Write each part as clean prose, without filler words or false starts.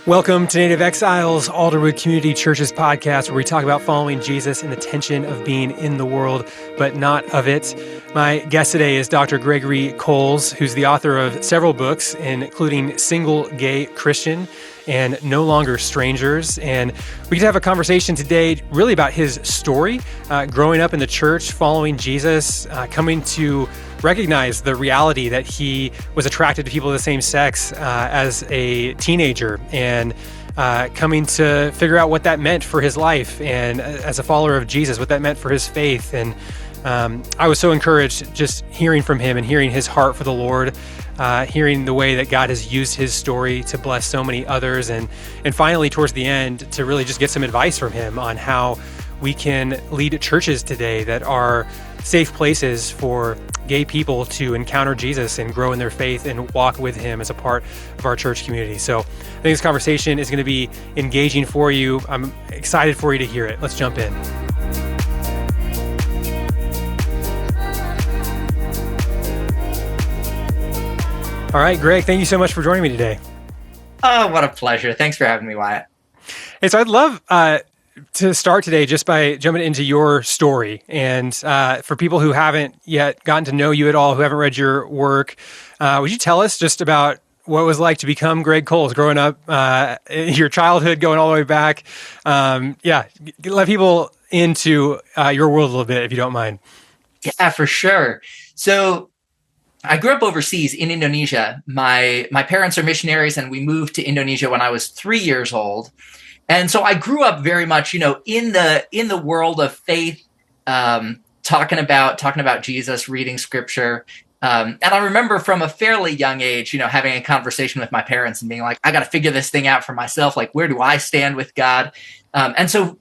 Welcome to Native Exiles, Alderwood Community Church's podcast, where we talk about following Jesus and the tension of being in the world, but not of it. My guest today is Dr. Gregory Coles, who's the author of several books, including Single Gay Christian and No Longer Strangers. And we get to have a conversation today really about his story, growing up in the church, following Jesus, coming to recognize the reality that he was attracted to people of the same sex as a teenager, and coming to figure out what that meant for his life, and as a follower of Jesus, what that meant for his faith. And I was so encouraged just hearing from him and hearing his heart for the Lord, hearing the way that God has used his story to bless so many others, and finally, towards the end, to really just get some advice from him on how we can lead churches today that are safe places for gay people to encounter Jesus and grow in their faith and walk with him as a part of our church community. So I think this conversation is going to be engaging for you. I'm excited for you to hear it. Let's jump in. All right, Greg, thank you so much for joining me today. Oh, what a pleasure. Thanks for having me, Wyatt. Hey, so I'd love to start today just by jumping into your story. And for people who haven't yet gotten to know you at all, who haven't read your work, would you tell us just about what it was like to become Greg Coles growing up, your childhood going all the way back? Let people into your world a little bit, if you don't mind. Yeah, for sure. So I grew up overseas in Indonesia. My parents are missionaries, and we moved to Indonesia when I was 3 years old. And so I grew up very much, in the world of faith, talking about Jesus, reading scripture. And I remember from a fairly young age, having a conversation with my parents and being like, I got to figure this thing out for myself. Like, where do I stand with God? And so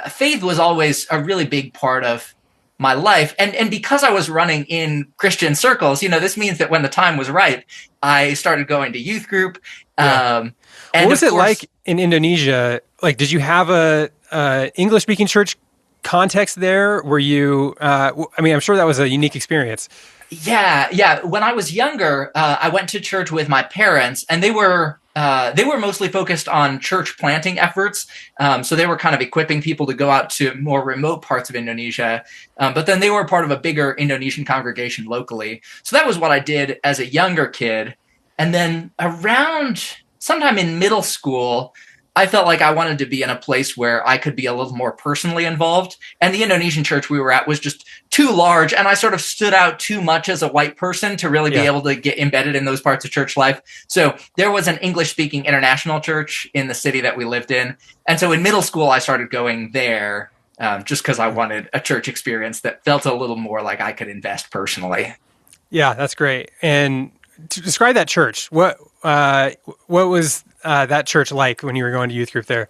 faith was always a really big part of my life. And because I was running in Christian circles, this means that when the time was right, I started going to youth group. Yeah. And what was it like in Indonesia? Like, did you have a English-speaking church context there? Were you, I'm sure that was a unique experience. Yeah. When I was younger, I went to church with my parents, and they were mostly focused on church planting efforts. So they were kind of equipping people to go out to more remote parts of Indonesia. But then they were part of a bigger Indonesian congregation locally. So that was what I did as a younger kid. And then around sometime in middle school, I felt like I wanted to be in a place where I could be a little more personally involved. And the Indonesian church we were at was just too large, and I sort of stood out too much as a white person to really be able to get embedded in those parts of church life. So there was an English-speaking international church in the city that we lived in. And so in middle school, I started going there just because I wanted a church experience that felt a little more like I could invest personally. Yeah, that's great. And to describe that church, what was that church like when you were going to youth group there?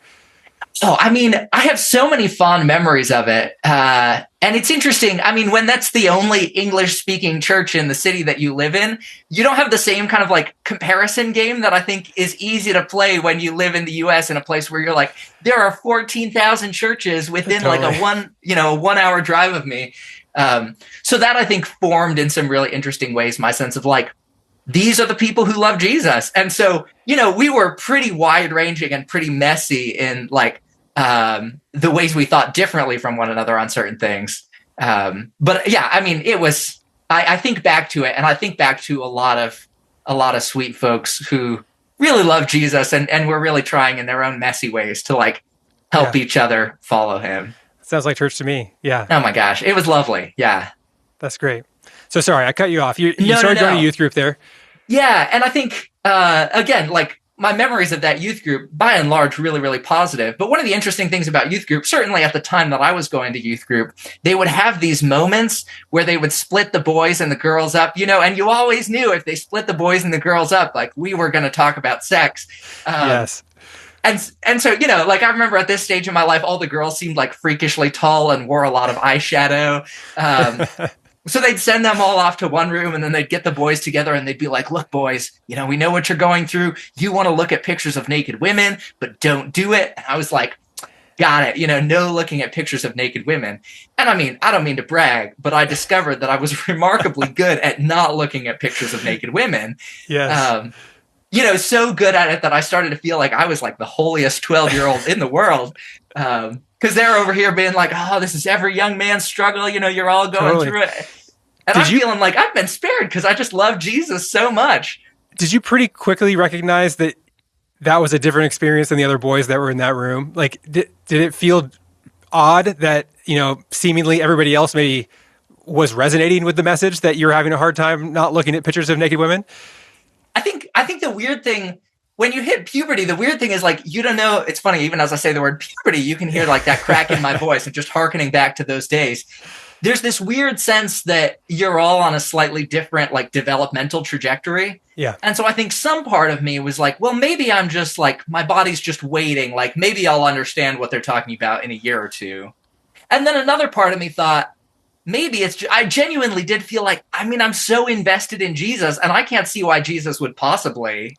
Oh, I have so many fond memories of it. And it's interesting. When that's the only English-speaking church in the city that you live in, you don't have the same kind of like comparison game that I think is easy to play when you live in the U.S. in a place where you're like, there are 14,000 churches within like a 1 hour drive of me. So that I think formed in some really interesting ways my sense of like, these are the people who love Jesus. And so, we were pretty wide ranging and pretty messy in like the ways we thought differently from one another on certain things. But yeah, it was, I think back to it, and I think back to a lot of sweet folks who really love Jesus and were really trying in their own messy ways to like help each other follow him. Sounds like church to me. Yeah. Oh my gosh. It was lovely. Yeah. That's great. So sorry, I cut you off. You started going to youth group there. Yeah. And I think, again, like my memories of that youth group, by and large, really, really positive. But one of the interesting things about youth group, certainly at the time that I was going to youth group, they would have these moments where they would split the boys and the girls up, and you always knew if they split the boys and the girls up, like we were going to talk about sex. Yes. And so, like I remember at this stage in my life, all the girls seemed like freakishly tall and wore a lot of eyeshadow. So they'd send them all off to one room, and then they'd get the boys together and they'd be like, look, boys, we know what you're going through. You want to look at pictures of naked women, but don't do it. And I was like, got it. No looking at pictures of naked women. And I don't mean to brag, but I discovered that I was remarkably good at not looking at pictures of naked women. Yes. so good at it that I started to feel like I was like the holiest 12-year-old in the world. Because they're over here being like, oh, this is every young man's struggle. You're all going through it. And I'm feeling like I've been spared because I just love Jesus so much. Did you pretty quickly recognize that was a different experience than the other boys that were in that room? Like, did it feel odd that, seemingly everybody else maybe was resonating with the message that you're having a hard time not looking at pictures of naked women? I think the weird thing, when you hit puberty, the weird thing is like, you don't know. It's funny, even as I say the word puberty, you can hear like that crack in my voice and just hearkening back to those days. There's this weird sense that you're all on a slightly different like developmental trajectory. Yeah. And so I think some part of me was like, well, maybe I'm just like, my body's just waiting. Like maybe I'll understand what they're talking about in a year or two. And then another part of me thought, maybe I genuinely did feel like, I'm so invested in Jesus and I can't see why Jesus would possibly,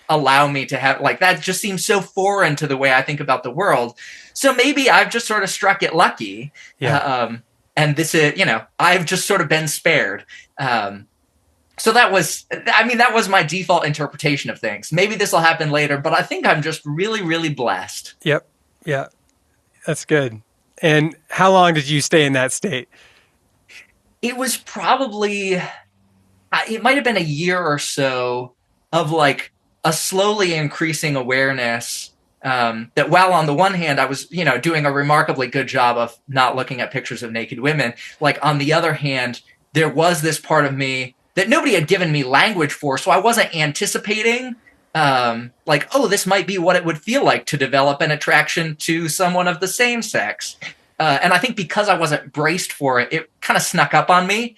allow me to have like, that just seems so foreign to the way I think about the world. So maybe I've just sort of struck it lucky. Yeah. And this is, I've just sort of been spared. So that was my default interpretation of things. Maybe this will happen later, but I think I'm just really, really blessed. Yep. Yeah. That's good. And how long did you stay in that state? It was probably, it might have been a year or so of like a slowly increasing awareness that while on the one hand, I was, doing a remarkably good job of not looking at pictures of naked women. Like on the other hand, there was this part of me that nobody had given me language for. So I wasn't anticipating like, oh, this might be what it would feel like to develop an attraction to someone of the same sex. And I think because I wasn't braced for it, it kind of snuck up on me.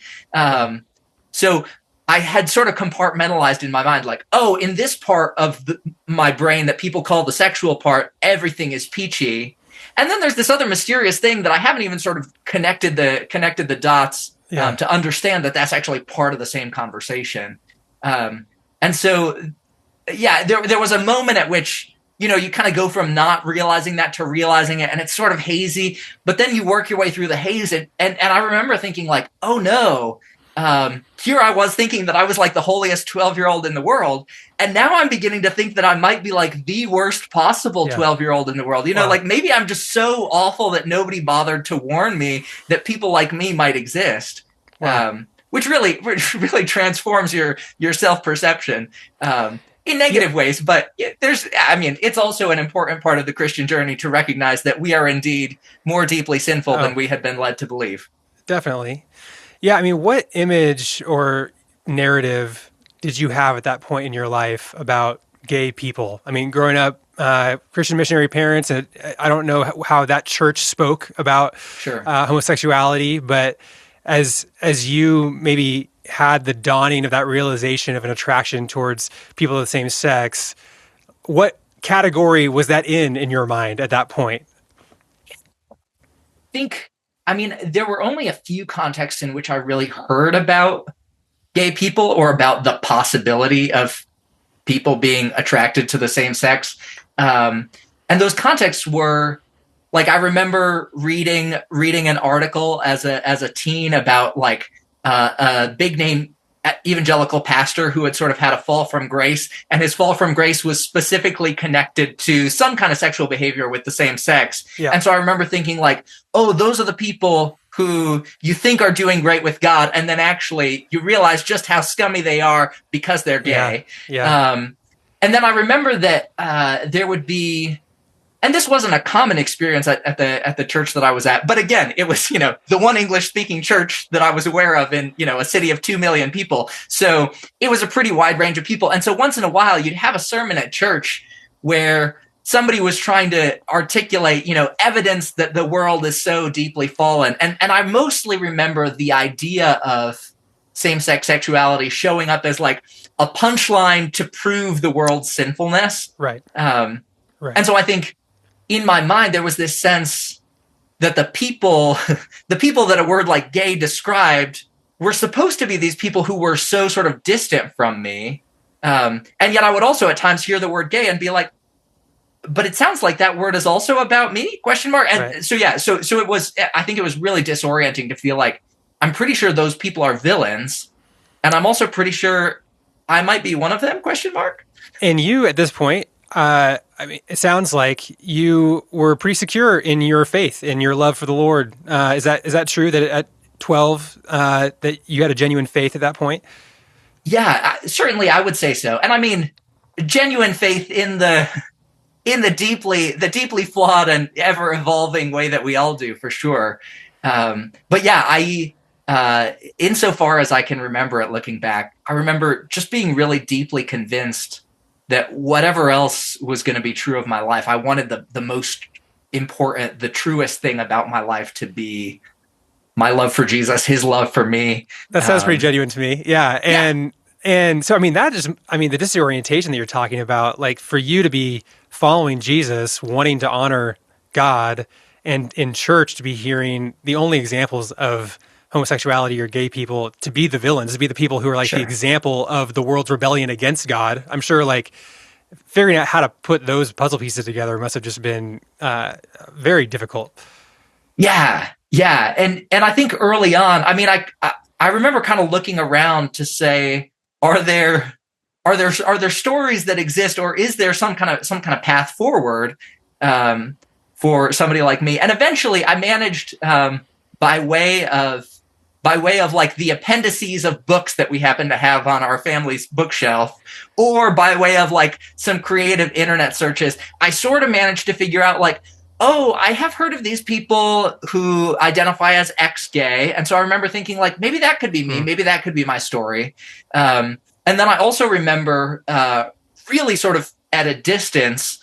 So I had sort of compartmentalized in my mind, like, oh, in this part of my brain that people call the sexual part, everything is peachy. And then there's this other mysterious thing that I haven't even sort of connected the dots to understand that that's actually part of the same conversation. And so, yeah, there was a moment at which, you kind of go from not realizing that to realizing it, and it's sort of hazy, but then you work your way through the haze. And I remember thinking like, oh no, here I was thinking that I was like the holiest 12-year-old in the world. And now I'm beginning to think that I might be like the worst possible 12-year-old in the world. Like maybe I'm just so awful that nobody bothered to warn me that people like me might exist. Wow. Which really transforms your self-perception. In negative ways, but it's also an important part of the Christian journey to recognize that we are indeed more deeply sinful than we had been led to believe. Definitely. Yeah, what image or narrative did you have at that point in your life about gay people? Growing up, Christian missionary parents, and I don't know how that church spoke about homosexuality, but as you maybe had the dawning of that realization of an attraction towards people of the same sex, what category was that in your mind at that point? There were only a few contexts in which I really heard about gay people or about the possibility of people being attracted to the same sex. And those contexts were like, I remember reading an article as a teen about like a big name evangelical pastor who had sort of had a fall from grace, and his fall from grace was specifically connected to some kind of sexual behavior with the same sex. Yeah. And so I remember thinking like, oh, those are the people who you think are doing great with God, and then actually you realize just how scummy they are because they're gay. Yeah. And then I remember that there would be, and this wasn't a common experience at the church that I was at, but again, it was, the one English speaking church that I was aware of in, a city of 2 million people. So it was a pretty wide range of people. And so once in a while you'd have a sermon at church where somebody was trying to articulate, evidence that the world is so deeply fallen. And I mostly remember the idea of same-sex sexuality showing up as like a punchline to prove the world's sinfulness. Right. Right. And so I think in my mind, there was this sense that the people that a word like gay described were supposed to be these people who were so sort of distant from me. And yet I would also at times hear the word gay and be like, but it sounds like that word is also about me? ? And right. So it was, I think it was really disorienting to feel like, I'm pretty sure those people are villains. And I'm also pretty sure I might be one of them, question mark. And you, at this point, I mean, it sounds like you were pretty secure in your faith, in your love for the Lord. Is that true that at 12, that you had a genuine faith at that point? Yeah, certainly I would say so. And I mean, genuine faith in the deeply flawed and ever evolving way that we all do, for sure. But yeah, insofar as I can remember it looking back, I remember just being really deeply convinced that whatever else was going to be true of my life, I wanted the most important, the truest thing about my life to be my love for Jesus, his love for me. That sounds pretty genuine to me. Yeah. And so, I mean, the disorientation that you're talking about, like for you to be following Jesus, wanting to honor God, and in church to be hearing the only examples of homosexuality or gay people to be the villains, to be the people who are like the example of the world's rebellion against God. I'm sure like figuring out how to put those puzzle pieces together must have just been very difficult. Yeah. Yeah. And I think early on, I mean, I remember kind of looking around to say, are there stories that exist, or is there some kind of path forward for somebody like me? And eventually I managed, by way of like the appendices of books that we happen to have on our family's bookshelf, or by way of like some creative internet searches, I sort of managed to figure out like, oh, I have heard of these people who identify as ex-gay. And so I remember thinking like, maybe that could be me. Maybe that could be my story. And then I also remember really sort of at a distance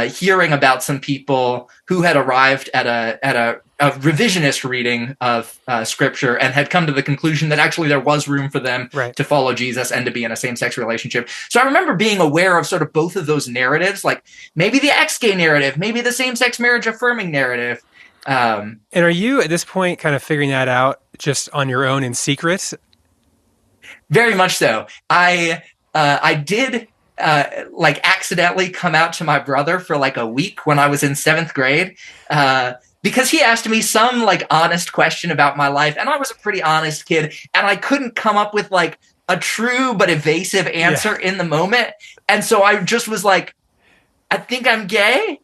hearing about some people who had arrived at a revisionist reading of scripture and had come to the conclusion that actually there was room for them to follow Jesus and to be in a same-sex relationship. So I remember being aware of sort of both of those narratives, like maybe the ex-gay narrative, maybe the same-sex marriage affirming narrative. And are you at this point kind of figuring that out just on your own in secret? Very much so. I did like accidentally come out to my brother for like a week when I was in 7th grade. Because he asked me some like honest question about my life, and I was a pretty honest kid, and I couldn't come up with like a true but evasive answer in the moment. And so I just was like, I think I'm gay.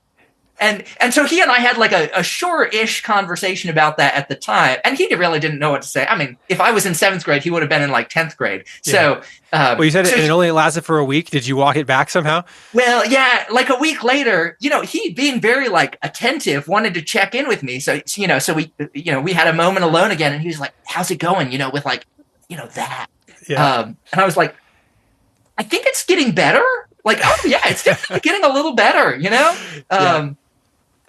And so he and I had like a sure-ish conversation about that at the time, and he really didn't know what to say. I mean, if I was in 7th grade, he would have been in like 10th grade. So, well, you said it only lasted for a week. Did you walk it back somehow? Well, yeah, like a week later, he being very like attentive, wanted to check in with me. So we had a moment alone again, and he was like, "How's it going?" With like, that. Yeah. And I was like, I think it's getting better. Like, oh yeah, it's definitely getting a little better.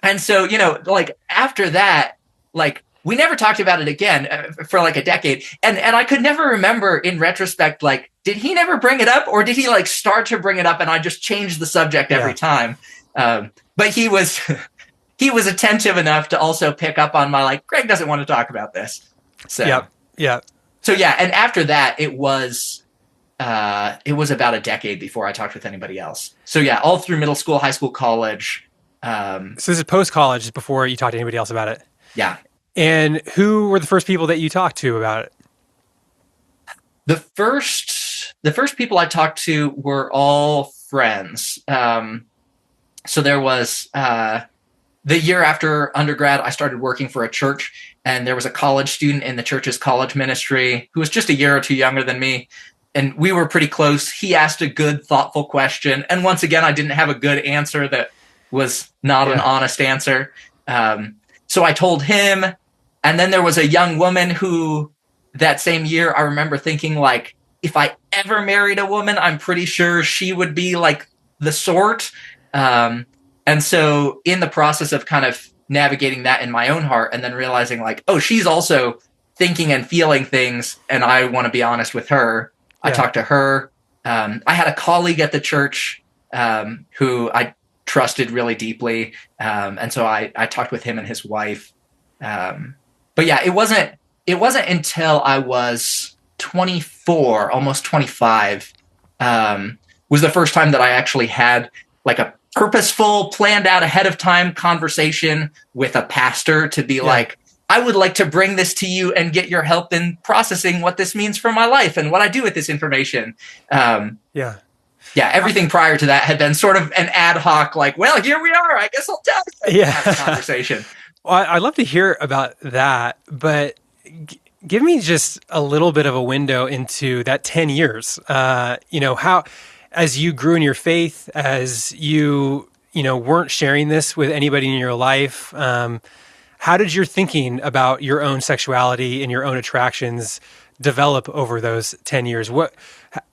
And so, like after that, like we never talked about it again for like a decade. And I could never remember in retrospect, like, did he never bring it up, or did he like start to bring it up and I just changed the subject every time? But he was attentive enough to also pick up on my like, Greg doesn't want to talk about this. So, yeah. So yeah. And after that, it was about a decade before I talked with anybody else. So yeah, all through middle school, high school, college. So this is post-college, before you talked to anybody else about it. Yeah. And who were the first people that you talked to about it? The first people I talked to were all friends. So there was the year after undergrad, I started working for a church, and there was a college student in the church's college ministry who was just a year or two younger than me. And we were pretty close. He asked a good, thoughtful question. And once again, I didn't have a good answer that was not an honest answer. So I told him. And then there was a young woman who that same year, I remember thinking like, if I ever married a woman, I'm pretty sure she would be like the sort. And so in the process of kind of navigating that in my own heart, and then realizing like, oh, she's also thinking and feeling things, and I want to be honest with her. I talked to her. I had a colleague at the church who I trusted really deeply. And so I talked with him and his wife. But yeah, it wasn't until I was 24, almost 25, was the first time that I actually had like a purposeful, planned out ahead of time conversation with a pastor to be like, I would like to bring this to you and get your help in processing what this means for my life and what I do with this information. Yeah. Yeah, everything prior to that had been sort of an ad hoc, like, well, here we are. I guess I'll tell you. Yeah. Have a conversation. Well, I'd love to hear about that, but give me just a little bit of a window into that 10 years. How, as you grew in your faith, as you weren't sharing this with anybody in your life, how did your thinking about your own sexuality and your own attractions develop over those 10 years?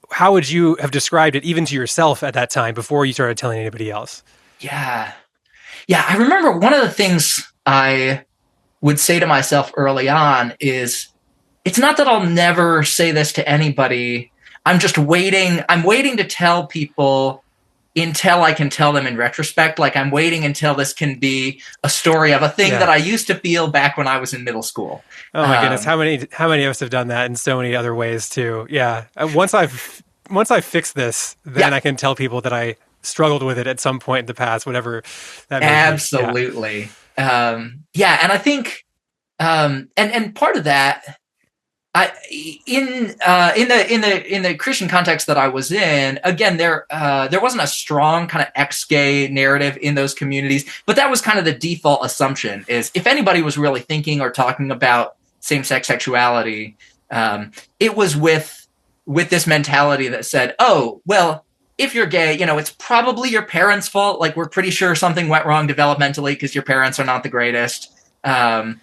How would you have described it even to yourself at that time before you started telling anybody else? Yeah. Yeah. I remember one of the things I would say to myself early on is, it's not that I'll never say this to anybody. I'm just waiting. I'm waiting to tell people until I can tell them in retrospect. Like, I'm waiting until this can be a story of a thing that I used to feel back when I was in middle school. Oh my goodness. How many of us have done that in so many other ways too? Yeah. Once I fix this, then I can tell people that I struggled with it at some point in the past, whatever that may be. Absolutely. Yeah. And I think, and part of that, in the Christian context that I was in, again, there wasn't a strong kind of ex-gay narrative in those communities, but that was kind of the default assumption, is if anybody was really thinking or talking about same-sex sexuality, it was with this mentality that said, oh, well, if you're gay, it's probably your parents' fault. Like, we're pretty sure something went wrong developmentally because your parents are not the greatest. And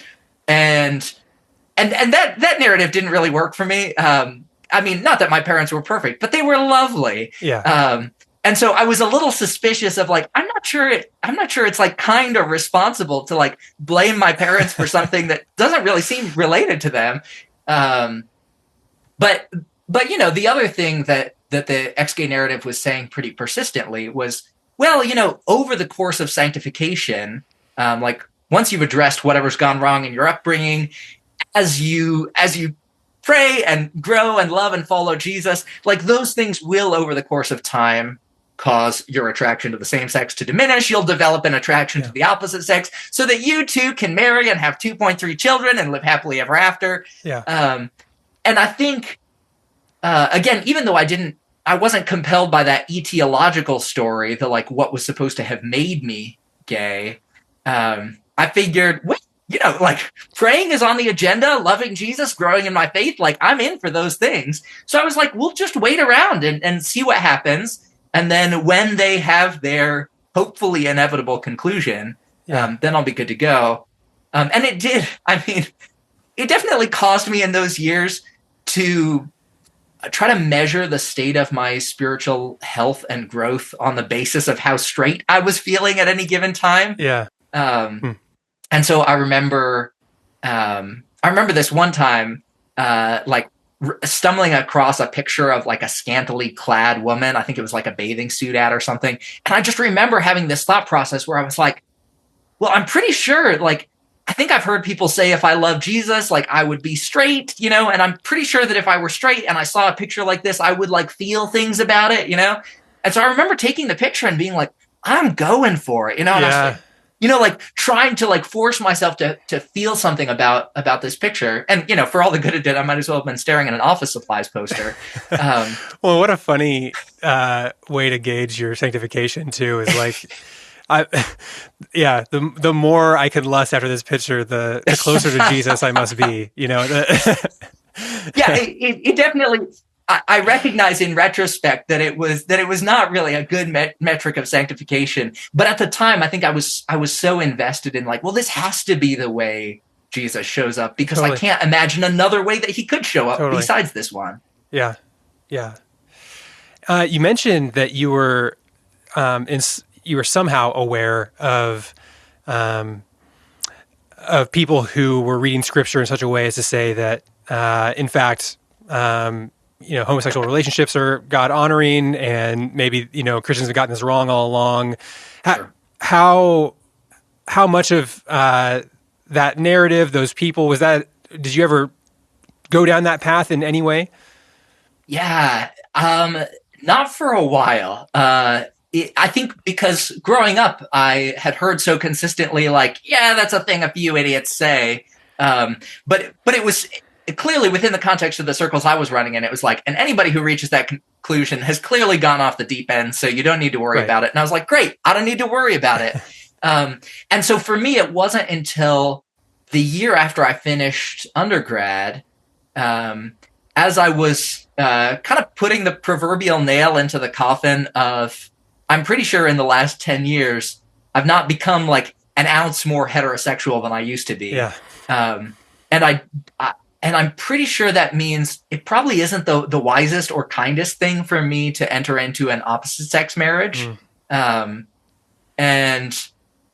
that narrative didn't really work for me. I mean, not that my parents were perfect, but they were lovely. Yeah. And so I was a little suspicious of, like, I'm not sure it's like kind of responsible to, like, blame my parents for something that doesn't really seem related to them. But the other thing that the ex-gay narrative was saying pretty persistently was, well, over the course of sanctification, like, once you've addressed whatever's gone wrong in your upbringing, as you pray and grow and love and follow Jesus, like, those things will, over the course of time, cause your attraction to the same sex to diminish. You'll develop an attraction to the opposite sex so that you too can marry and have 2.3 children and live happily ever after. Yeah. And I think, again, even though I wasn't compelled by that etiological story, the, like, what was supposed to have made me gay, I figured, wait, like, praying is on the agenda, loving Jesus, growing in my faith, like, I'm in for those things. So I was like, we'll just wait around and see what happens. And then when they have their hopefully inevitable conclusion, then I'll be good to go. And it did. I mean, it definitely caused me in those years to try to measure the state of my spiritual health and growth on the basis of how straight I was feeling at any given time. Yeah. And so I remember this one time, stumbling across a picture of, like, a scantily clad woman. I think it was like a bathing suit ad or something. And I just remember having this thought process where I was like, well, I'm pretty sure, like, I think I've heard people say if I love Jesus, like, I would be straight, and I'm pretty sure that if I were straight and I saw a picture like this, I would, like, feel things about it, And so I remember taking the picture and being like, I'm going for it, And I was like, like, trying to, like, force myself to feel something about this picture. And, for all the good it did, I might as well have been staring at an office supplies poster. Well, what a funny way to gauge your sanctification too, is like, the more I can lust after this picture, the closer to Jesus I must be, Yeah, it definitely, I recognize in retrospect that it was not really a good metric of sanctification. But at the time, I think I was so invested in, like, well, this has to be the way Jesus shows up, because I can't imagine another way that he could show up besides this one. Yeah. Yeah. You mentioned that you were somehow aware of people who were reading scripture in such a way as to say that, in fact, homosexual relationships are God honoring, and maybe, Christians have gotten this wrong all along. Sure. How much of that narrative, those people, did you ever go down that path in any way? Yeah. Not for a while. I think because growing up, I had heard so consistently, like, yeah, that's a thing a few idiots say. But it was clearly within the context of the circles I was running in. It was like, and anybody who reaches that conclusion has clearly gone off the deep end, so you don't need to worry about it. And I was like, great, I don't need to worry about it. And so for me, it wasn't until the year after I finished undergrad, as I was kind of putting the proverbial nail into the coffin of, I'm pretty sure in the last 10 years, I've not become like an ounce more heterosexual than I used to be. Yeah. And I'm pretty sure that means it probably isn't the wisest or kindest thing for me to enter into an opposite sex marriage. And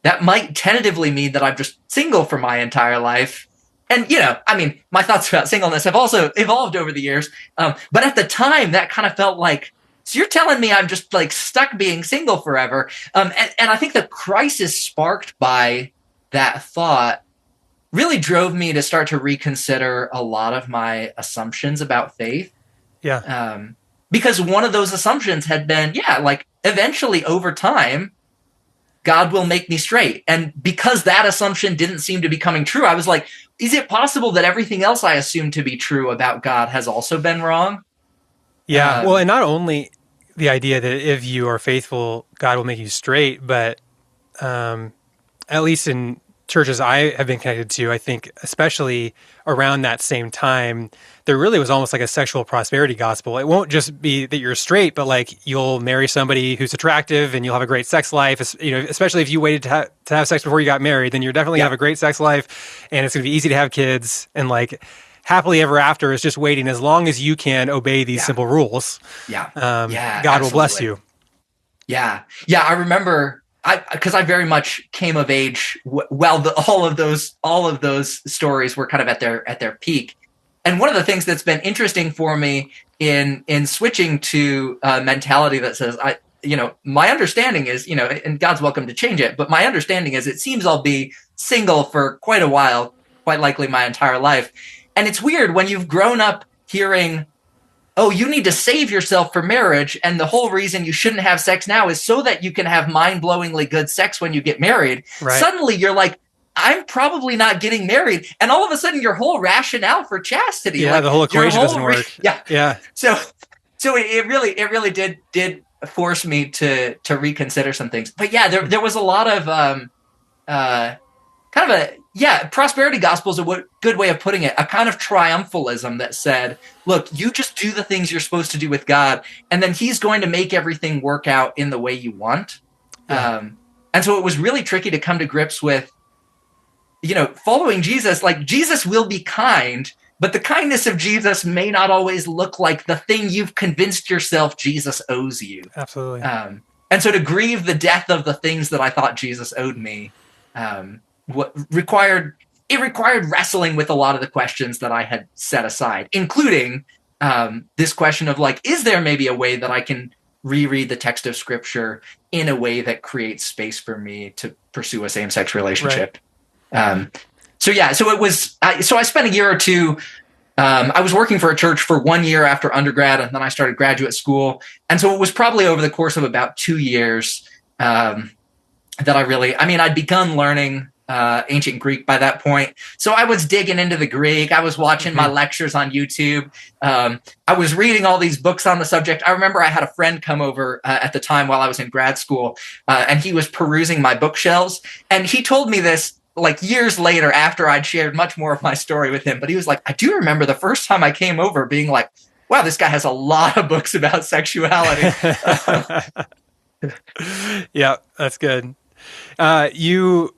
that might tentatively mean that I'm just single for my entire life. And, I mean, my thoughts about singleness have also evolved over the years. But at the time, that kind of felt like, so you're telling me I'm just like stuck being single forever. And I think the crisis sparked by that thought really drove me to start to reconsider a lot of my assumptions about faith. Yeah. Because one of those assumptions had been, like eventually over time, God will make me straight. And because that assumption didn't seem to be coming true, I was like, is it possible that everything else I assumed to be true about God has also been wrong? Yeah. Well, and not only the idea that if you are faithful, God will make you straight, but at least in churches I have been connected to, I think especially around that same time, there really was almost like a sexual prosperity gospel. It won't just be that you're straight, but like you'll marry somebody who's attractive and you'll have a great sex life. Especially if you waited to have sex before you got married, then you're definitely gonna have a great sex life, and it's gonna be easy to have kids, and like happily ever after is just waiting as long as you can obey these simple rules. God absolutely. Will bless you. Yeah. I remember. Because I very much came of age all of those stories were kind of at their peak, and one of the things that's been interesting for me in switching to a mentality that says my understanding is and God's welcome to change it, but my understanding is it seems I'll be single for quite a while, quite likely my entire life, and it's weird when you've grown up hearing, oh, you need to save yourself for marriage, and the whole reason you shouldn't have sex now is so that you can have mind-blowingly good sex when you get married. Right. Suddenly you're like, I'm probably not getting married. And all of a sudden your whole rationale for chastity. Yeah, like, the whole equation doesn't work. Yeah. So it really did force me to reconsider some things. But yeah, there was a lot of kind of a prosperity gospel is a good way of putting it, a kind of triumphalism that said, look, you just do the things you're supposed to do with God, and then he's going to make everything work out in the way you want. And so it was really tricky to come to grips with, following Jesus. Like, Jesus will be kind, but the kindness of Jesus may not always look like the thing you've convinced yourself Jesus owes you. Absolutely. And so to grieve the death of the things that I thought Jesus owed me, required wrestling with a lot of the questions that I had set aside, including this question of like, is there maybe a way that I can reread the text of Scripture in a way that creates space for me to pursue a same-sex relationship? Right. So I spent a year or two. I was working for a church for 1 year after undergrad, and then I started graduate school. And so it was probably over the course of about 2 years that I'd begun learning ancient Greek by that point. So I was digging into the Greek. I was watching my lectures on YouTube. I was reading all these books on the subject. I remember I had a friend come over at the time while I was in grad school, and he was perusing my bookshelves. And he told me this like years later after I'd shared much more of my story with him. But he was like, I do remember the first time I came over being like, wow, this guy has a lot of books about sexuality. Yeah, that's good. You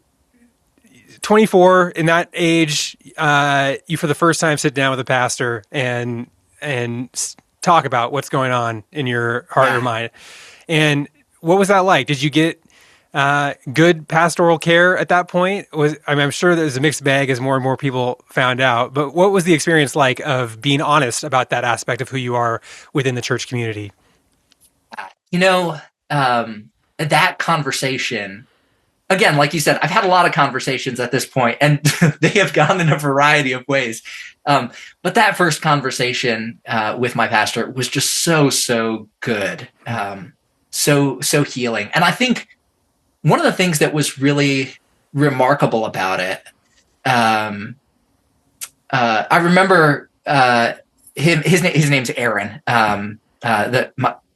24 in that age, you for the first time sit down with a pastor and talk about what's going on in your heart or mind. And what was that like? Did you get good pastoral care at that point? I'm sure there was a mixed bag as more and more people found out, but what was the experience like of being honest about that aspect of who you are within the church community? That conversation, again, like you said, I've had a lot of conversations at this point, and they have gone in a variety of ways. But that first conversation with my pastor was just so good, so healing. And I think one of the things that was really remarkable about it I remember his name's Aaron,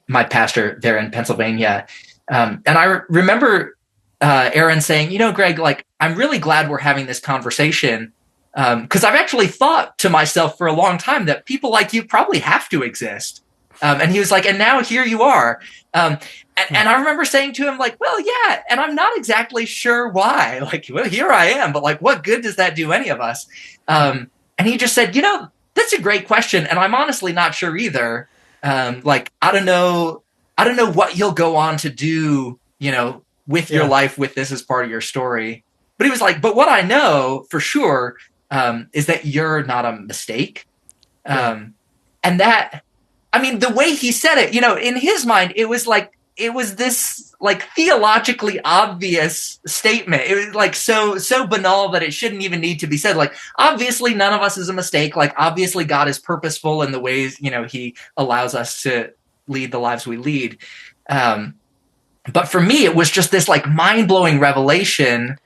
my pastor there in Pennsylvania. And I remember Aaron saying, Greg, like, I'm really glad we're having this conversation, because I've actually thought to myself for a long time that people like you probably have to exist. And he was like, and now here you are. And I remember saying to him, like, well, yeah, and I'm not exactly sure why. Like, well, here I am, but like, what good does that do any of us? And he just said, that's a great question, and I'm honestly not sure either. Like, I don't know what you'll go on to do, with your life, with this as part of your story. But he was like, but what I know for sure is that you're not a mistake. And that, I mean, the way he said it, in his mind, it was this like theologically obvious statement. It was like so banal that it shouldn't even need to be said. Like, obviously none of us is a mistake. Like, obviously God is purposeful in the ways, he allows us to lead the lives we lead. But for me, it was just this like mind-blowing revelation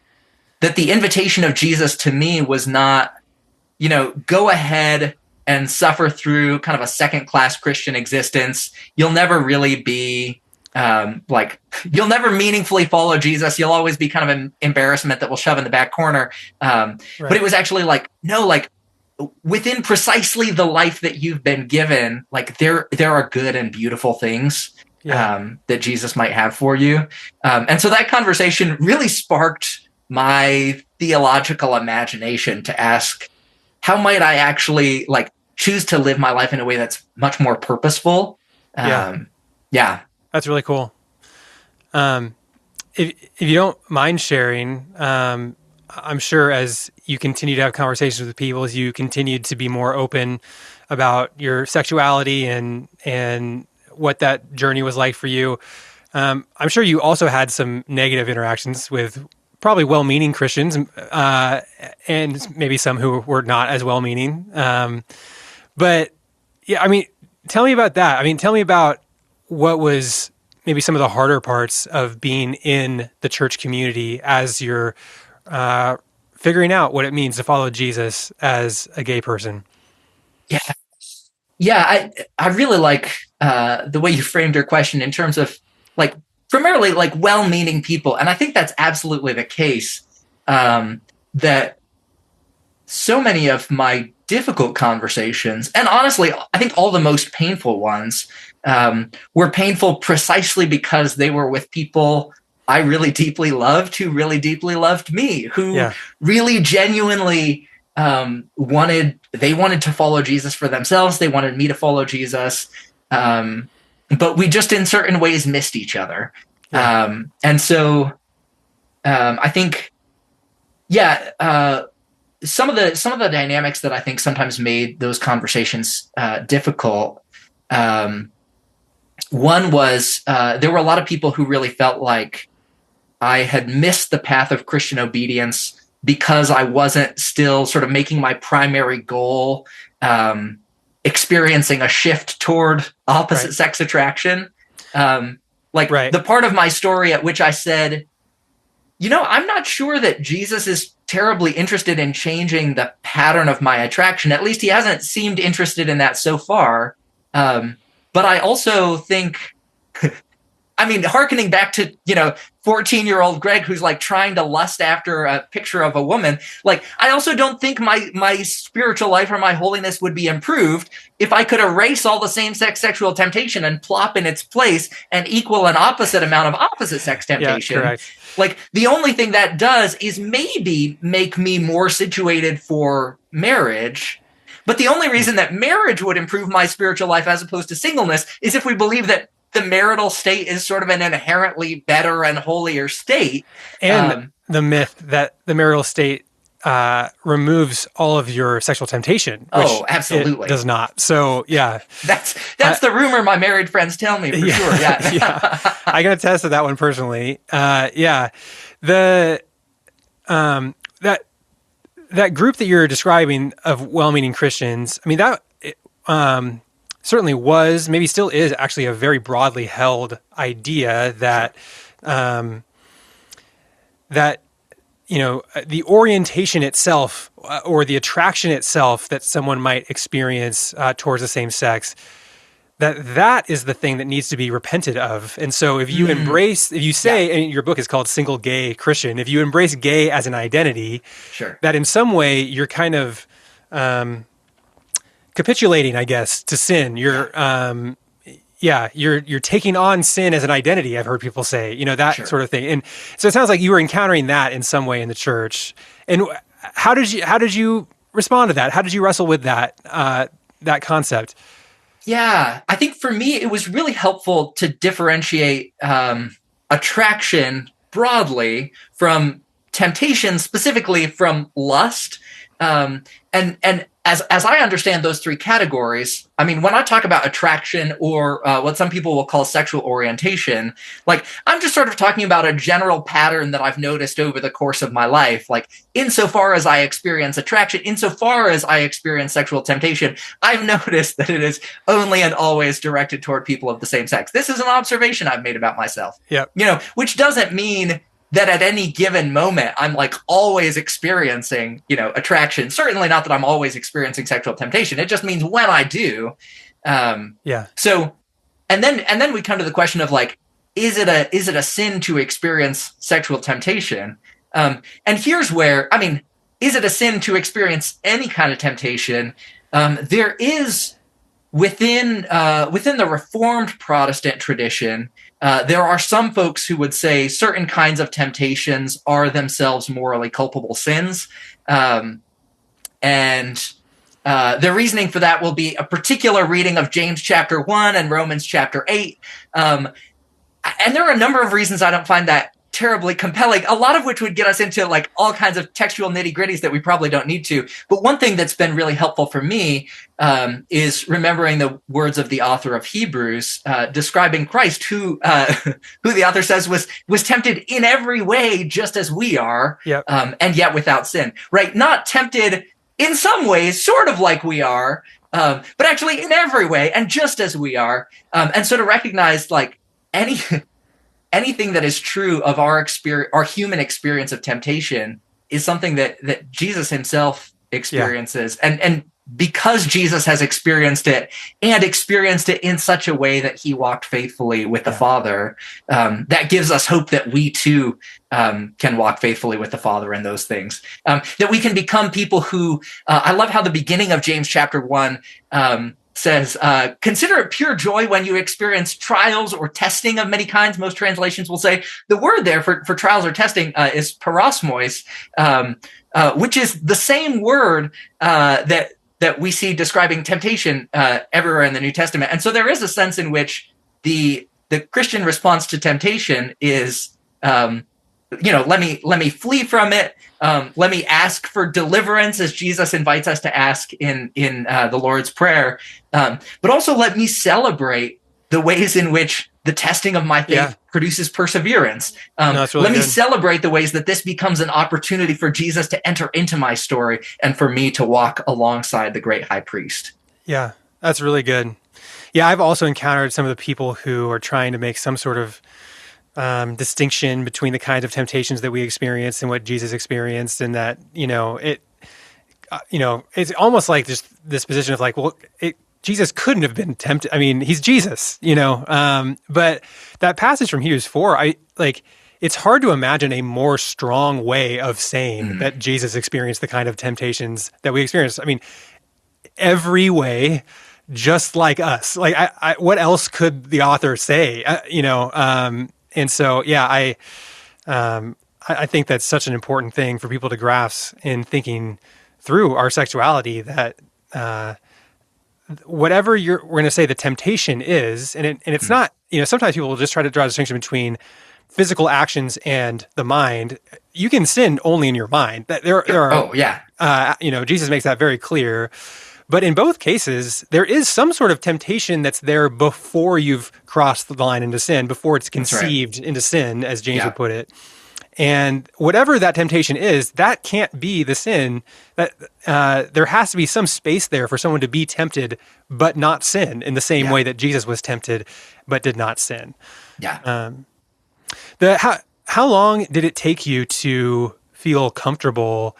that the invitation of Jesus to me was not, go ahead and suffer through kind of a second-class Christian existence. You'll never really be you'll never meaningfully follow Jesus. You'll always be kind of an embarrassment that we'll shove in the back corner. But it was actually like, no, like, within precisely the life that you've been given, like there are good and beautiful things that Jesus might have for you. And so that conversation really sparked my theological imagination to ask, how might I actually like choose to live my life in a way that's much more purposeful? That's really cool. If you don't mind sharing, I'm sure as you continue to have conversations with people, as you continue to be more open about your sexuality and what that journey was like for you, I'm sure you also had some negative interactions with probably well-meaning Christians, and maybe some who were not as well-meaning. But yeah, I mean, tell me about that. I mean, tell me about what was maybe some of the harder parts of being in the church community as you're figuring out what it means to follow Jesus as a gay person. Yeah. I really like the way you framed your question in terms of like primarily like well-meaning people. And I think that's absolutely the case, that so many of my difficult conversations, and honestly, I think all the most painful ones, were painful precisely because they were with people I really deeply loved, who really deeply loved me, who really genuinely wanted to follow Jesus for themselves. They wanted me to follow Jesus. But we just in certain ways missed each other. And so I think, some of the dynamics that I think sometimes made those conversations difficult. One was there were a lot of people who really felt like I had missed the path of Christian obedience because I wasn't still sort of making my primary goal, experiencing a shift toward opposite sex attraction. The part of my story at which I said, I'm not sure that Jesus is terribly interested in changing the pattern of my attraction. At least he hasn't seemed interested in that so far. But I also think, I mean, hearkening back to, 14-year-old Greg, who's like trying to lust after a picture of a woman. Like, I also don't think my spiritual life or my holiness would be improved if I could erase all the same-sex sexual temptation and plop in its place and equal an opposite amount of opposite sex temptation. Yeah, correct. Like, the only thing that does is maybe make me more situated for marriage. But the only reason that marriage would improve my spiritual life as opposed to singleness is if we believe that the marital state is sort of an inherently better and holier state. And the myth that the marital state removes all of your sexual temptation. Which absolutely. It does not. So, yeah. That's the rumor my married friends tell me, for sure. Yeah. I can attest to that one personally. That group that you're describing of well-meaning Christians, I mean, that certainly was, maybe still is, actually a very broadly held idea that the orientation itself or the attraction itself that someone might experience towards the same sex, that is the thing that needs to be repented of. And so if you if you say, and your book is called Single Gay Christian, if you embrace gay as an identity, Sure. that in some way you're kind of capitulating, I guess, to sin. You're taking on sin as an identity. I've heard people say, that Sure. sort of thing. And so it sounds like you were encountering that in some way in the church. And how did you respond to that? How did you wrestle with that concept? Yeah, I think for me, it was really helpful to differentiate attraction broadly from temptation, specifically from lust. And as I understand those three categories, I mean, when I talk about attraction or what some people will call sexual orientation, like I'm just sort of talking about a general pattern that I've noticed over the course of my life. Like insofar as I experience attraction, insofar as I experience sexual temptation, I've noticed that it is only and always directed toward people of the same sex. This is an observation I've made about myself. Yeah. Which doesn't mean that at any given moment, I'm like always experiencing, attraction. Certainly not that I'm always experiencing sexual temptation. It just means when I do. So, and then we come to the question of like, is it a sin to experience sexual temptation? And here's where, is it a sin to experience any kind of temptation? There is within the Reformed Protestant tradition, there are some folks who would say certain kinds of temptations are themselves morally culpable sins. And the reasoning for that will be a particular reading of James chapter 1 and Romans chapter 8. And there are a number of reasons I don't find that terribly compelling, a lot of which would get us into like all kinds of textual nitty-gritties that we probably don't need to. But one thing that's been really helpful for me is remembering the words of the author of Hebrews describing Christ, who the author says was tempted in every way just as we are, and yet without sin. Right? Not tempted in some ways, sort of like we are, but actually in every way and just as we are. And so to recognize like anything that is true of our human experience of temptation is something that Jesus himself experiences. And because Jesus has experienced it and experienced it in such a way that he walked faithfully with the Father, that gives us hope that we too can walk faithfully with the Father in those things. That we can become people who, I love how the beginning of James chapter 1 says, consider it pure joy when you experience trials or testing of many kinds. Most translations will say the word there for trials or testing is parosmois, which is the same word that we see describing temptation everywhere in the New Testament. And so there is a sense in which the Christian response to temptation is, let me flee from it. Let me ask for deliverance, as Jesus invites us to ask in the Lord's Prayer. But also let me celebrate the ways in which the testing of my faith produces perseverance. Let me celebrate the ways that this becomes an opportunity for Jesus to enter into my story and for me to walk alongside the great high priest. Yeah, that's really good. Yeah, I've also encountered some of the people who are trying to make some sort of distinction between the kinds of temptations that we experience and what Jesus experienced, and that, it's almost like just this position of like, well, Jesus couldn't have been tempted. I mean, he's Jesus, but that passage from Hebrews 4, it's hard to imagine a more strong way of saying that Jesus experienced the kind of temptations that we experience. I mean, every way, just like us. Like, what else could the author say? And so, I think that's such an important thing for people to grasp in thinking through our sexuality, that whatever we're going to say the temptation is, and it's not, sometimes people will just try to draw a distinction between physical actions and the mind. You can sin only in your mind. There are, Jesus makes that very clear. But in both cases, there is some sort of temptation that's there before you've crossed the line into sin, before it's conceived into sin, as James would put it. And whatever that temptation is, that can't be the sin. That there has to be some space there for someone to be tempted but not sin, in the same way that Jesus was tempted but did not sin. Yeah. How long did it take you to feel comfortable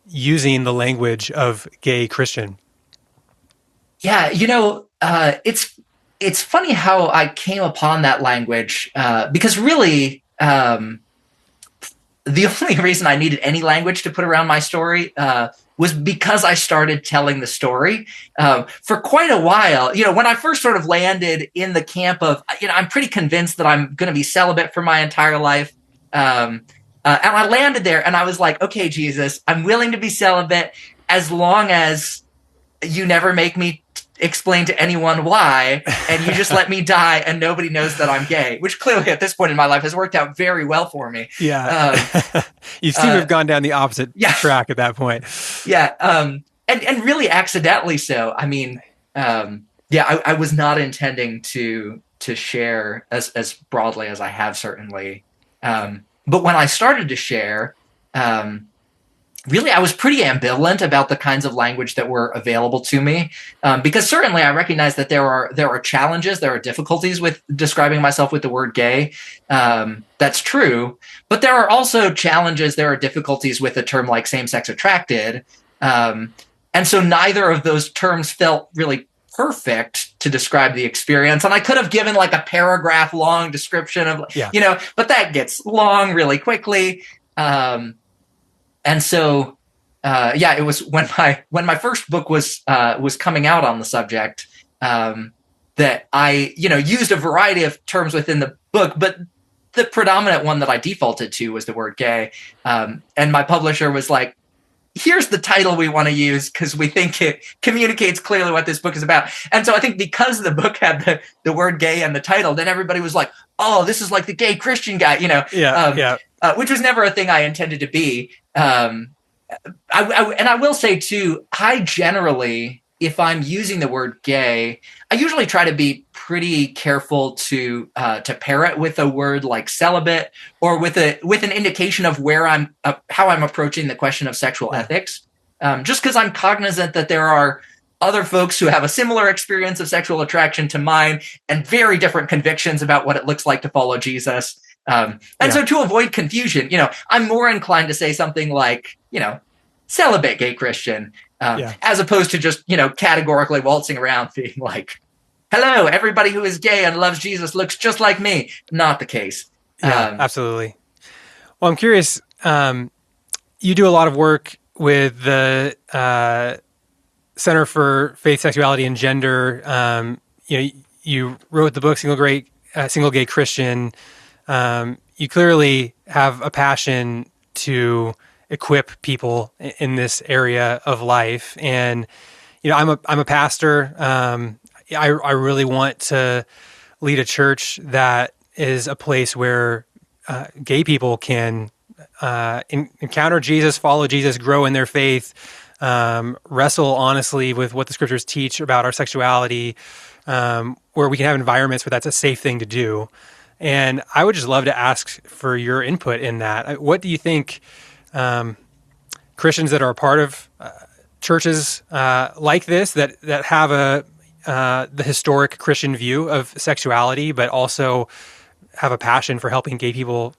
using the language of gay Christian? Yeah, it's funny how I came upon that language because really the only reason I needed any language to put around my story was because I started telling the story for quite a while. When I first sort of landed in the camp of, I'm pretty convinced that I'm going to be celibate for my entire life. And I landed there and I was like, okay, Jesus, I'm willing to be celibate as long as you never make me explain to anyone why, and you just let me die and nobody knows that I'm gay, which clearly at this point in my life has worked out very well for me. Yeah. You seem to have gone down the opposite track at that point. Yeah. And really accidentally so. I mean, I was not intending to share as broadly as I have certainly. But when I started to share, really, I was pretty ambivalent about the kinds of language that were available to me, because certainly I recognize that there are challenges, there are difficulties with describing myself with the word gay. That's true, but there are also challenges, there are difficulties with a term like same-sex attracted, and so neither of those terms felt really perfect to describe the experience. And I could have given like a paragraph long description of, but that gets long really quickly. And so, it was when my first book was coming out on the subject, that I, used a variety of terms within the book, but the predominant one that I defaulted to was the word gay. And my publisher was like, here's the title we want to use because we think it communicates clearly what this book is about. And so I think because the book had the word gay and the title, then everybody was like, oh, this is like the gay Christian guy, which was never a thing I intended to be. And I will say too, I generally, if I'm using the word gay, I usually try to be pretty careful to pair it with a word like celibate or with an indication of where how I'm approaching the question of sexual ethics. Just because I'm cognizant that there are other folks who have a similar experience of sexual attraction to mine and very different convictions about what it looks like to follow Jesus. So to avoid confusion, I'm more inclined to say something like, celibate gay Christian, as opposed to just, categorically waltzing around being like, hello, everybody who is gay and loves Jesus looks just like me. Not the case. Yeah, absolutely. Well, I'm curious, you do a lot of work with the Center for Faith, Sexuality, and Gender. You wrote the book Single Gay Christian. You clearly have a passion to equip people in this area of life. And, I'm a pastor. I really want to lead a church that is a place where gay people can encounter Jesus, follow Jesus, grow in their faith, wrestle honestly with what the scriptures teach about our sexuality, where we can have environments where that's a safe thing to do. And I would just love to ask for your input in that. What do you think Christians that are a part of churches like this, that have the historic Christian view of sexuality, but also have a passion for helping gay people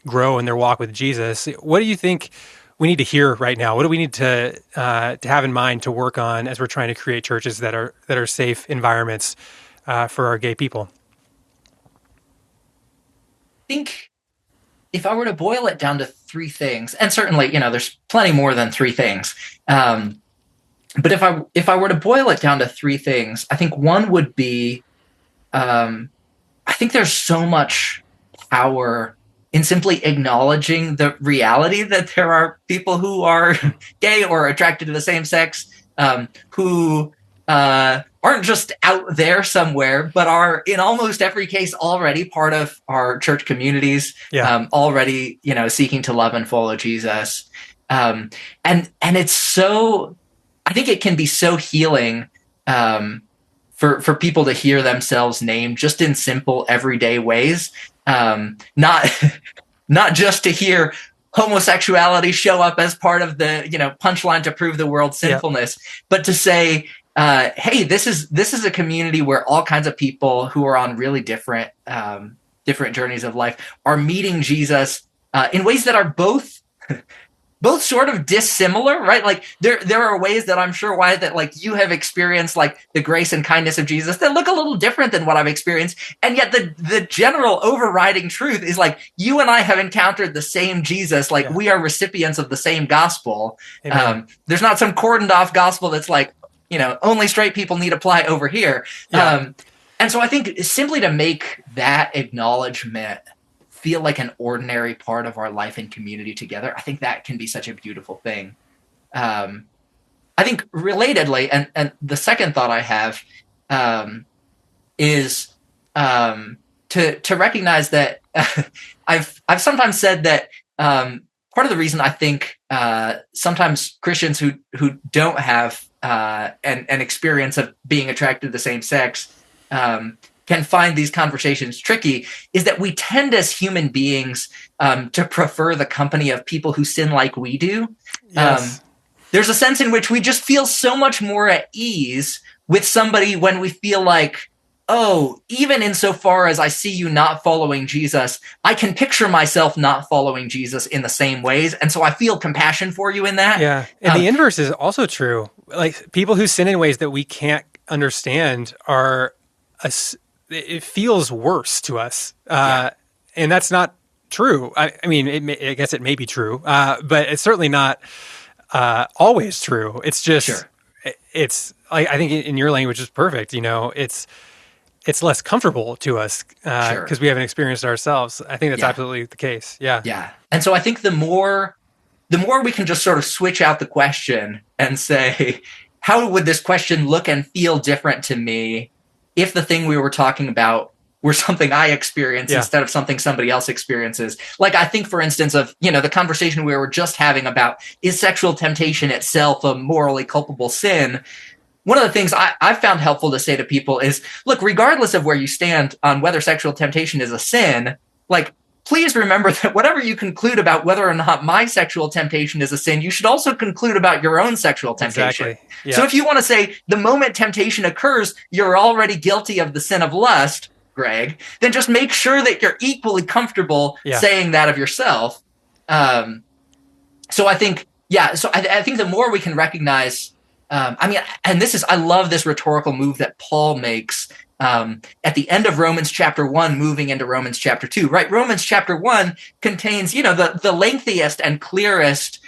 grow in their walk with Jesus, what do you think we need to hear right now? What do we need to have in mind to work on as we're trying to create churches that are safe environments for our gay people? I think if I were to boil it down to three things, and certainly, there's plenty more than three things. But if I were to boil it down to three things, I think one would be, I think there's so much power in simply acknowledging the reality that there are people who are gay or attracted to the same sex, who aren't just out there somewhere, but are in almost every case already part of our church communities, already, seeking to love and follow Jesus. And it's so, I think it can be so healing for people to hear themselves named just in simple everyday ways. Not just to hear homosexuality show up as part of the, punchline to prove the world's sinfulness, but to say, hey, this is a community where all kinds of people who are on really different journeys of life are meeting Jesus in ways that are both both sort of dissimilar, right? Like there are ways that I'm sure why that like you have experienced like the grace and kindness of Jesus that look a little different than what I've experienced. And yet the general overriding truth is like you and I have encountered the same Jesus, like we are recipients of the same gospel. There's not some cordoned off gospel that's like, only straight people need apply over here. And so I think simply to make that acknowledgement feel like an ordinary part of our life and community together, I think that can be such a beautiful thing. I think relatedly, and the second thought I have is to recognize that I've sometimes said that part of the reason I think sometimes Christians who don't have an experience of being attracted to the same sex can find these conversations tricky is that we tend as human beings to prefer the company of people who sin like we do. Yes. There's a sense in which we just feel so much more at ease with somebody when we feel like, oh, even insofar as I see you not following Jesus, I can picture myself not following Jesus in the same ways. And so I feel compassion for you in that. Yeah. And the inverse is also true. Like people who sin in ways that we can't understand it feels worse to us. And that's not true. I mean, I guess it may be true, but it's certainly not always true. It's just, it's like, I think in your language is perfect. It's less comfortable to us because we haven't experienced it ourselves. I think that's absolutely the case. Yeah. Yeah. And so I think the more we can just sort of switch out the question and say, how would this question look and feel different to me if the thing we were talking about were something I experience instead of something somebody else experiences? Like I think, for instance, of, the conversation we were just having about, is sexual temptation itself a morally culpable sin? One of the things I've found helpful to say to people is, look, regardless of where you stand on whether sexual temptation is a sin, like, please remember that whatever you conclude about whether or not my sexual temptation is a sin, you should also conclude about your own sexual temptation. Exactly. Yeah. So if you want to say the moment temptation occurs, you're already guilty of the sin of lust, Greg, then just make sure that you're equally comfortable saying that of yourself. So I think, I think the more we can recognize, I love this rhetorical move that Paul makes at the end of Romans chapter 1, moving into Romans chapter 2, right? Romans chapter 1 contains, the lengthiest and clearest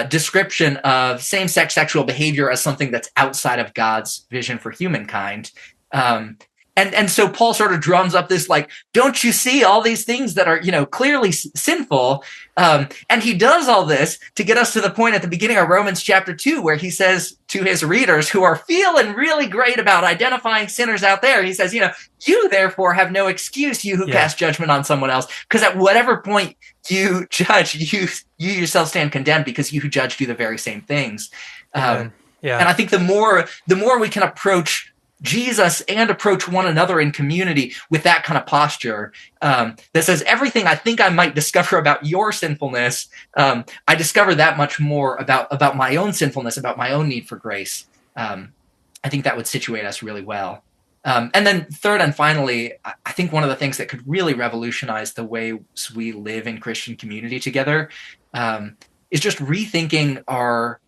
description of same-sex sexual behavior as something that's outside of God's vision for humankind. And so Paul sort of drums up this, like, don't you see all these things that are, clearly sinful? And he does all this to get us to the point at the beginning of Romans chapter 2, where he says to his readers who are feeling really great about identifying sinners out there, he says, you therefore have no excuse, you who cast judgment on someone else, because at whatever point you judge, you yourself stand condemned, because you who judge do the very same things. And I think the more we can approach Jesus and approach one another in community with that kind of posture that says, everything I think I might discover about your sinfulness, I discover that much more about my own sinfulness, about my own need for grace. I think that would situate us really well. And then third and finally, I think one of the things that could really revolutionize the way we live in Christian community together is just rethinking our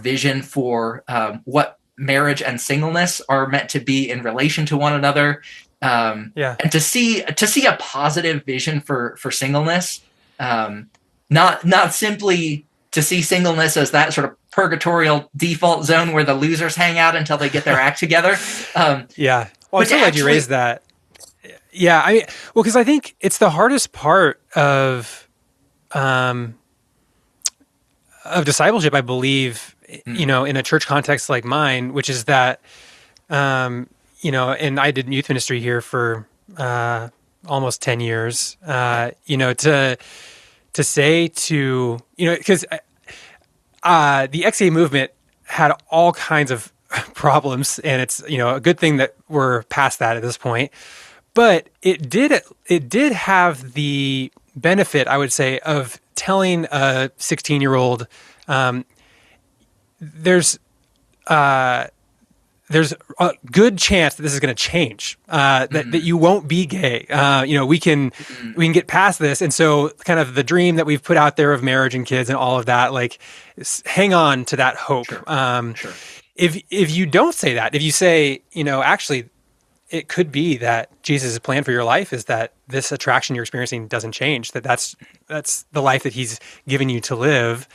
vision for what marriage and singleness are meant to be in relation to one another, and to see a positive vision for singleness, not simply to see singleness as that sort of purgatorial default zone where the losers hang out until they get their act together. Well, I'm so glad you raised that. Because I think it's the hardest part of discipleship, I believe, in a church context like mine, which is that, and I did youth ministry here for almost 10 years, to say to, because the Exiles movement had all kinds of problems, and it's, a good thing that we're past that at this point. But it did have the benefit, I would say, of telling a 16-year-old, there's there's a good chance that this is going to change, that you won't be gay. We can get past this. And so kind of the dream that we've put out there of marriage and kids and all of that, like hang on to that hope. Sure. If you don't say that, if you say, actually it could be that Jesus' plan for your life is that this attraction you're experiencing doesn't change, that's the life that he's given you to live.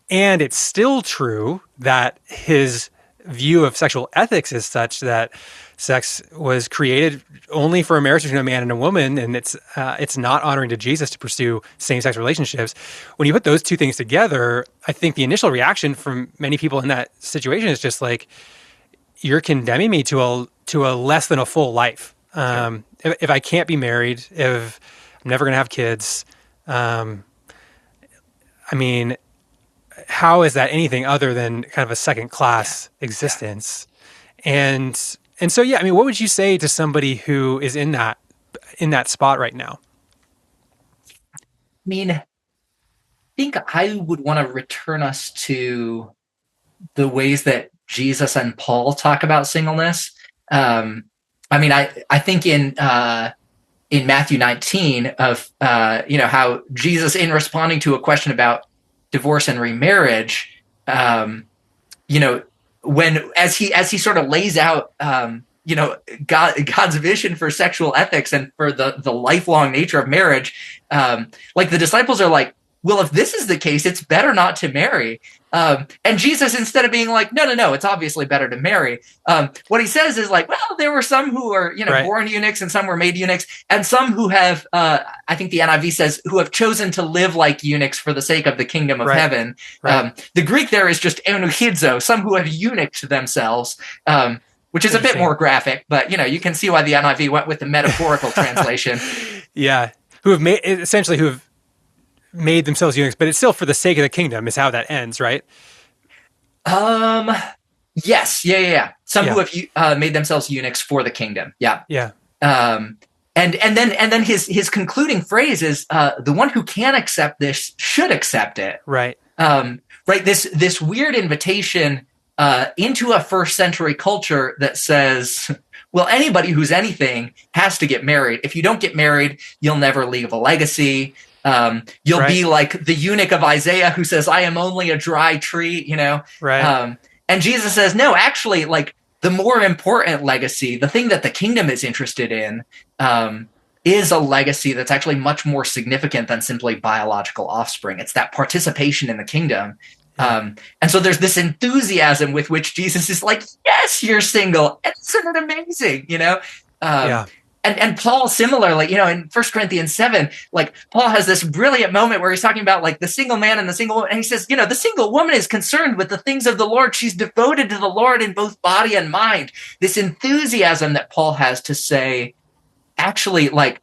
And it's still true that his view of sexual ethics is such that sex was created only for a marriage between a man and a woman, and it's not honoring to Jesus to pursue same-sex relationships. When you put those two things together, I think the initial reaction from many people in that situation is just like, you're condemning me to a less than a full life. If I can't be married, if I'm never going to have kids, how is that anything other than kind of a second class existence? And so, what would you say to somebody who is in that spot right now? I think I would want to return us to the ways that Jesus and Paul talk about singleness. I think in Matthew 19 of how Jesus, in responding to a question about divorce and remarriage, as he sort of lays out, God's vision for sexual ethics and for the lifelong nature of marriage, the disciples are like, well, if this is the case, it's better not to marry. And Jesus, instead of being like, no, it's obviously better to marry. What he says is like, well, there were some who were, right, born eunuchs and some were made eunuchs, and some who have, I think the NIV says, who have chosen to live like eunuchs for the sake of the kingdom of heaven. Right. The Greek there is just eunuchizo, some who have eunuched themselves, which is a bit more graphic, but you can see why the NIV went with the metaphorical translation. Yeah, who have made themselves eunuchs, but it's still for the sake of the kingdom is how that ends, right? Yes. Yeah. Some who have made themselves eunuchs for the kingdom. Yeah. Yeah. And then his concluding phrase is, the one who can accept this should accept it. Right. Right. This weird invitation into a first century culture that says, well, anybody who's anything has to get married. If you don't get married, you'll never leave a legacy. You'll be like the eunuch of Isaiah who says, I am only a dry tree, Right. And Jesus says, no, actually, like the more important legacy, the thing that the kingdom is interested in, is a legacy that's actually much more significant than simply biological offspring. It's that participation in the kingdom. And so there's this enthusiasm with which Jesus is like, yes, you're single. Isn't it amazing? And Paul, similarly, in 1 Corinthians 7, like Paul has this brilliant moment where he's talking about like the single man and the single woman. And he says, the single woman is concerned with the things of the Lord. She's devoted to the Lord in both body and mind. This enthusiasm that Paul has to say, actually, like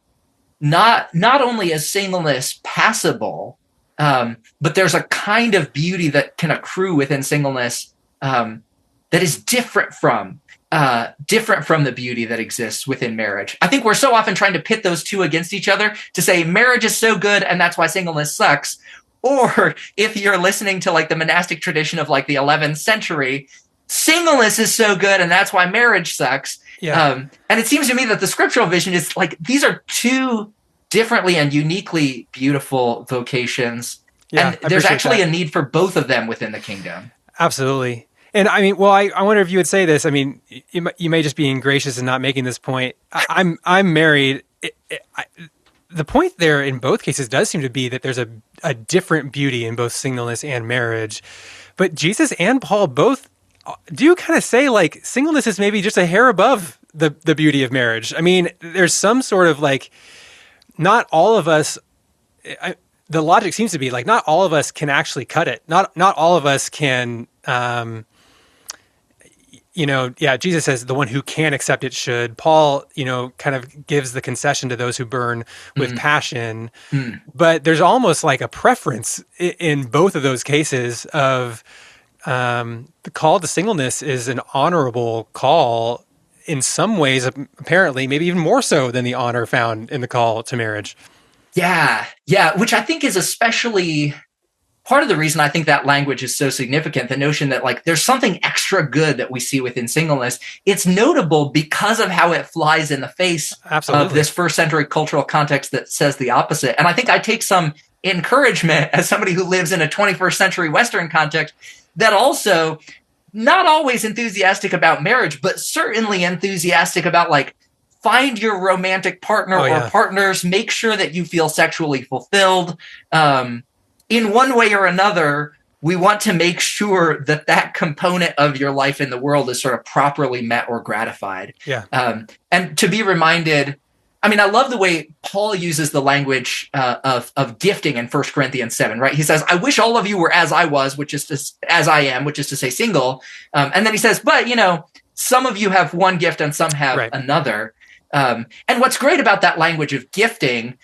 not only is singleness passable, but there's a kind of beauty that can accrue within singleness that is different from the beauty that exists within marriage. I think we're so often trying to pit those two against each other to say marriage is so good and that's why singleness sucks. Or if you're listening to like the monastic tradition of like the 11th century, singleness is so good and that's why marriage sucks. Yeah. And it seems to me that the scriptural vision is like, these are two differently and uniquely beautiful vocations. Yeah, and there's actually a need for both of them within the kingdom. Absolutely. And I wonder if you would say this. You may just be ingracious and not making this point. I'm married. The point there in both cases does seem to be that there's a different beauty in both singleness and marriage. But Jesus and Paul both do kind of say like singleness is maybe just a hair above the beauty of marriage. There's some sort of like, not all of us, the logic seems to be like, not all of us can actually cut it. Not all of us can, Jesus says the one who can accept it should. Paul, kind of gives the concession to those who burn with passion. But there's almost like a preference in both of those cases of the call to singleness is an honorable call in some ways, apparently, maybe even more so than the honor found in the call to marriage. Yeah, which I think is especially part of the reason I think that language is so significant, the notion that like there's something extra good that we see within singleness, it's notable because of how it flies in the face of this first century cultural context that says the opposite. And I think I take some encouragement as somebody who lives in a 21st century Western context that also not always enthusiastic about marriage, but certainly enthusiastic about like find your romantic partner or partners, make sure that you feel sexually fulfilled. In one way or another, we want to make sure that that component of your life in the world is sort of properly met or gratified. Yeah. And to be reminded, I mean, I love the way Paul uses the language of gifting in 1 Corinthians 7, right? He says, I wish all of you were as I was, as I am, which is to say single. And then he says, but, some of you have one gift and some have another. And what's great about that language of gifting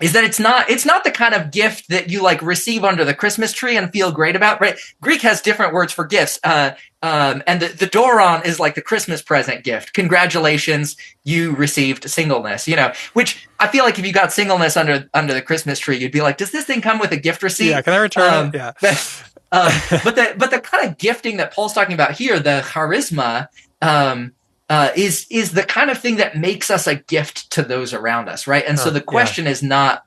is that it's not the kind of gift that you like receive under the Christmas tree and feel great about, right? Greek has different words for gifts. And the doron is like the Christmas present gift. Congratulations, you received singleness, which I feel like if you got singleness under the Christmas tree, you'd be like, does this thing come with a gift receipt? Yeah, can I return it? Yeah. But the kind of gifting that Paul's talking about here, the charisma, is the kind of thing that makes us a gift to those around us, right? And so the question is not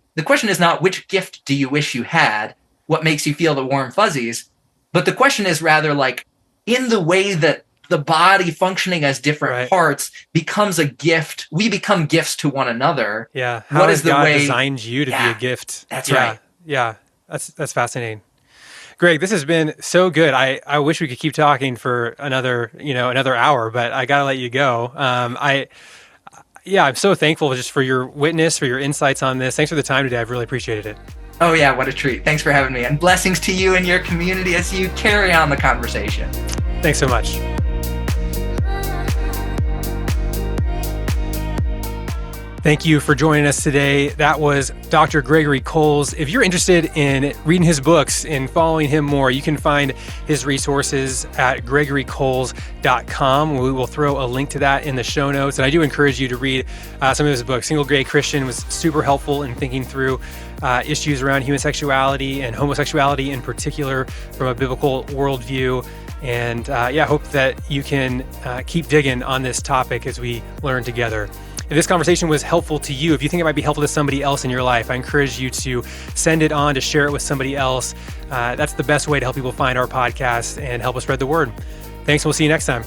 which gift do you wish you had, what makes you feel the warm fuzzies, but the question is rather like in the way that the body functioning as different parts becomes a gift, we become gifts to one another. Yeah. How has God designed you to be a gift? That's right. Yeah. That's fascinating. Greg, this has been so good. I wish we could keep talking for another hour, but I got to let you go. I'm so thankful just for your witness, for your insights on this. Thanks for the time today. I've really appreciated it. Oh yeah, what a treat. Thanks for having me, and blessings to you and your community as you carry on the conversation. Thanks so much. Thank you for joining us today. That was Dr. Gregory Coles. If you're interested in reading his books and following him more, you can find his resources at gregorycoles.com. We will throw a link to that in the show notes. And I do encourage you to read some of his books. Single Gay Christian was super helpful in thinking through issues around human sexuality and homosexuality in particular from a biblical worldview. And hope that you can keep digging on this topic as we learn together. If this conversation was helpful to you, if you think it might be helpful to somebody else in your life, I encourage you to send it on, to share it with somebody else. That's the best way to help people find our podcast and help us spread the word. Thanks, and we'll see you next time.